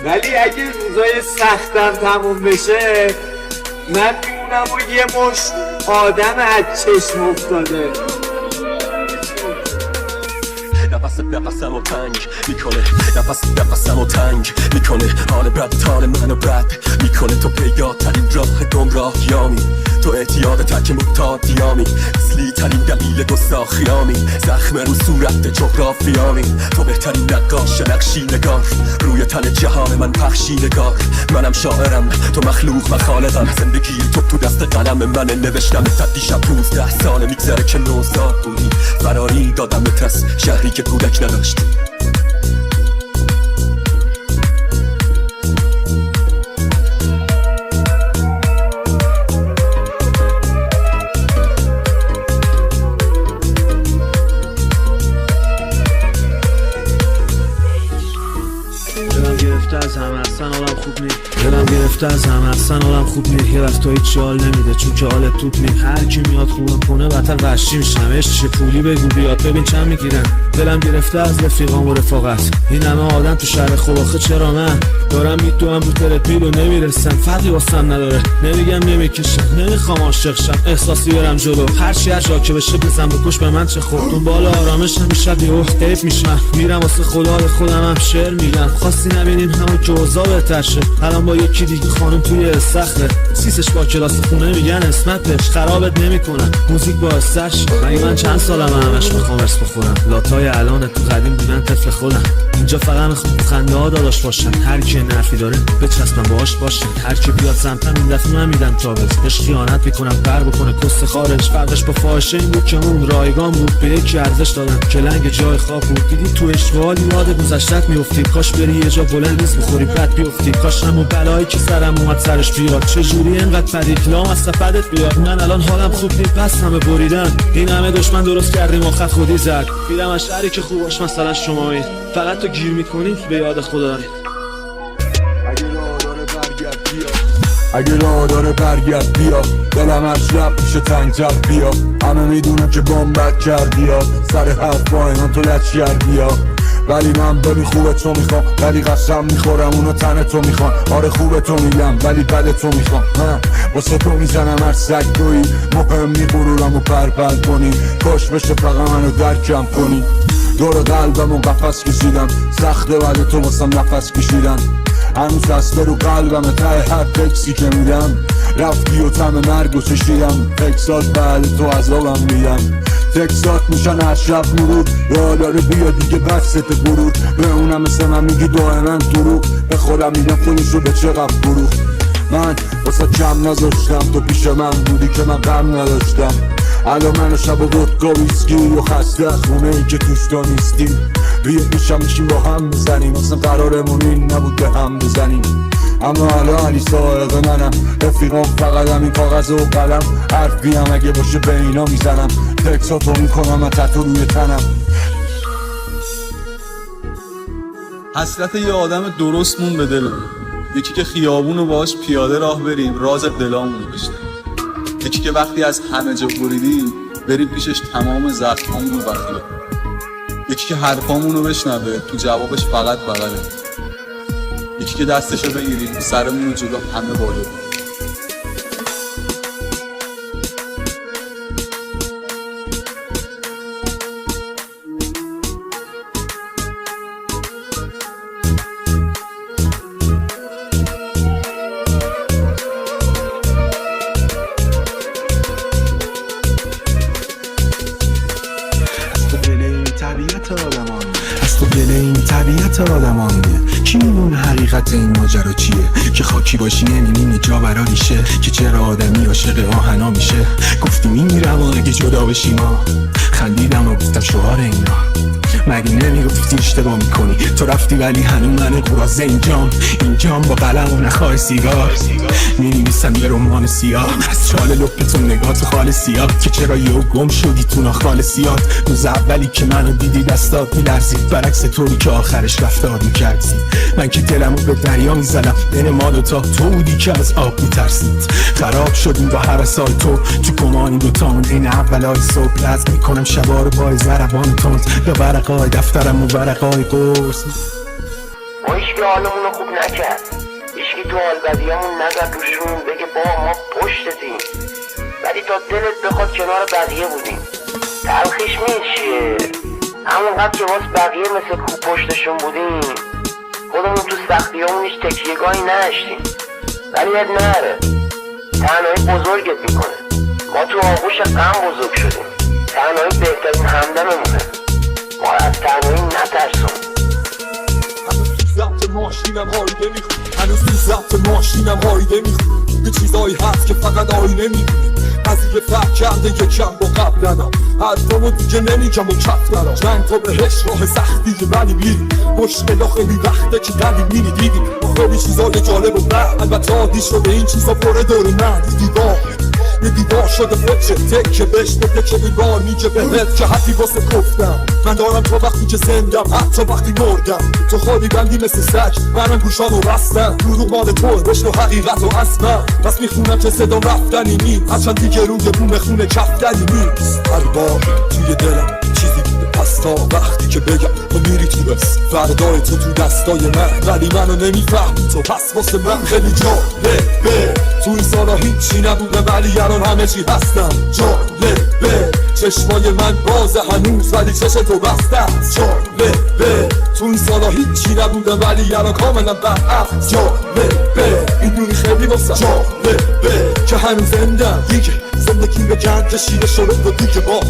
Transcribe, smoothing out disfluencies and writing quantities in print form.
ولی اگه روزای سختم تموم بشه من میمونم و یه مش آدم از چشم افتاده. نفسمو تنگ میکنه، نفسمو تنگ میکنه، حال بد منو بد میکنه. تو پیداترین راه گمراهیامی، تو اعتیاد تک معتادیامی، اصلی ترین دلیل گستاخیامی، زخم رو صورت جغرافیامی. تو بهترین نقاش نقشی نگار، روی تن جهان من پخشی نگار. منم شاعرم تو مخلوق و خالقم، زندگی تو دست قلم من نوشتم. تا دیشب 15 ساله میگذره که نوزاد بودی، فراری دادم به ترس شهری که کودک نداشت. دلم گرفته از همه اصلا حالم خوب نی، دلم گرفته از همه اصلا حالم خوب نی. یه وقت هیچ حال نمیده چون که حالت توپ نی. هر کی میاد خونه کنه بدتر وحشی میشم. عشق پولی بگو بیاد ببین چند میگیرن. دلم گرفته از رفیقام و رفاقت، این همه آدم تو شهر خوب. آخه چرا من دارم میدوام رو ترپیل و نمیرسم، فرقی واسم نداره. نمیگم نمیکشم، نمیخوام عاشق شم، احساسی برم جلو. هر چی هر جا که بشه بزن بکش به من چه خود. دنبال آرامش همیشه بیو حیف میشم، میرم واسه خدا به خودم هم شعر میگم. خواستی نبینین همون که اوضاع بهتر شه، الان با یکی دیگه خانم توی صخره. سیسش با کلاس خونه میگن اسمت بهش، خرابت نمیکنن موزیک با استش. من چند سالم همش میخوام ارس بخورم، لاتای الان تو قدیم بودن طفل خودم. اینجا فقط میخوام خنده ها داداش باشن، هر کی نرفی داره بچسبم باهاش باشن. هر کی بیاد سمتم این دفعه من میدم تابت، بهش خیانت میکنم پر بکنه کس خارج. فرقش با فاحشه این بود که اون رایگان بود، به یکی ارزش دادم که لنگ جای خواب بود. دیدی تو اشغال یاد گذشتت میافتی، کاش بری یه جا بلند نیست بخوری بد بیافتی. کاش همون بلایی که سرم اومد سرش بیاد، چه جوری انقدر پدید لام از سفدت بیاد. من الان حالم خوب نیست بس همه بریدن، این همه دشمن درست کردیم آخر خودی زد. میرم از شهری که خوباش مثلا شمایید، فقط تو گیر میکنی به یاد خدا. اگه راه داره برگرد بیا، دلم هر شب میشه تنگتر بیا. همه میدونم که بامبت کردی ها، سر حرف با اینا تو لچ کردی ها. ولی من ببین خوبه تو میخوام، ولی قسم میخورم اونو تن تو میخوام. آره خوبه تو میگم ولی بد تو میخوام. من واسه تو میزنم هر سگ تویی، مهم میبرورم و پرپر کنی. کاش بشه فقط منو درکم کنی. دور قلبم و قفص کشیدم، سخته ولی تو واسم نفس کشیدن. هنوز دسته رو قلبم ته هر تکسی که میدم. رفتی و تم مرگو چشیدم، تکسات بعد تو عذابم میدم. تکسات میشن هر شب مرور، یا داره بیا دیگه بسته برور. به اونم مثل من میگی دائما دروغ، به خودم میگم خودشو به چقدر فروخ. من واسه کم نذاشتم، تو پیش من بودی که من غم نداشتم. الان من و شب و ودکا ویسکی و خسته از خونه ای که توش تا نیستیم. روی پیشم میشیم با هم میزنیم، اصلا قرارمون این نبود به هم بزنیم. اما الان علی سائق منم، رفیقام فقط همین کاغذ و قلم. حرفی هم اگه باشه به اینا میزنم، تکساتو میکنم من تتو روی تنم. حسرت یه آدم درست مون به دلم، یکی که خیابونو باهاش پیاده راه بریم راز دلامونو بشنویم. یکی که وقتی از همه جا بریدی بری پیشش تمام زخمامونو بخیه. یکی که حرفامونو بشنوه تو جوابش فقط بغله. یکی که دستشو بگیریم سرمونو جلو همه بالا. از تو دل این طبیعت آدمانیه. کی میدونه حقیقت این ماجرا چیه؟ که خاکی باشی نمی‌بینی جا برا ریشه، که چرا آدمی عاشق آهنا میشه. گفتی میمیرم اگه جدا بشی ما، خندیدم و گفتم شعار اینا. مگه نمیگفتی اشتباه میکنی؟ تو رفتی ولی هنوز من قراضه اینجام با قلم و نخواه سیگار می‌نویسم یه رمان سیاه از چال لپتون نگات خال سیاه. که چرا یهو گم شدی تو ناخال سیاه؟ روز اولی که منو دیدی دستات میلرزید، برعکس طوری که آخرش رفتار میکردی. من که دلمو به دریا میزدم، بین ما دوتا تو بودی که از آب میترسید. خراب شدیم با هر سال تو کمانی دوتامون این اولای صبح. لازم میکنم شبا رو با ضربان تند، یا ورقای دفترم و ورقای قرص. هیچکی حالمون رو خوب نکرد، هیچکی تو حال بدیامون نزد روشون بگه بابا ما پشتتیم، ولی تا دلت بخواد کنار بقیه بودیم. تلخیش می‌دونی چیه؟ همونقدر که واس بقیه مثل کوه پشتشون بودیم، خودمون تو سختیامون هیچ تکیهگاهی نداشتیم. ولی اب نره، تنهایی بزرگت میکنه. ما تو آغوش غم بزرگ شدیم، تنهایی بهترین همدممونه. ما از تنهایی نترسون. هنوز تو ضبط ماشینم هایده میخون، هنوز تو ضبط ماشینم هایده میخون. یه چیزایی هست که فقط آینه میبینی. قضیه فرق کرده یکم با قبلنم، حرفامو دیگه نمیگم و کف نرم. چند تا بهش راه سختیه ولی میری، مشکلا خیلی وقته که دلی میری دیدی. خیلی چیزای جالب و نه، البته عادی شده این چیزا پره دور من. یه دیوار شده فکر تکه بهش بده که دیوار میگه بهت که حدی واسه گفتم. من دارم تا وقتی که زندم، حتی وقتی مردم. تو خودی بندی مثل سگ، منم گوشامو بستم. دروغ مال تو بشنو حقیقت و اصلا. پس میخونم که صدام رفتنی نیست، هرچند دیگه روی بوم خونه کفتنی نیست. هر بار توی دلم چیزی بوده، پس تا وقتی که بگم تو میری تو بس فردای تو دستای من، ولی منو نمیفهمی تو. پس واسه من خیلی جالبه تو این سالا هیچی نبوده ولی الان همه چی هستم. جالبه چشمای من بازه هنوز ولی چش تو بسته. جالبه تو این سالا هیچی نبوده ولی الان کاملا برعکس. جالبه میدونی خیلی واسه جالبه که هنوز زندم. دیگه زندگی به گرد کشیده شده و دیگه با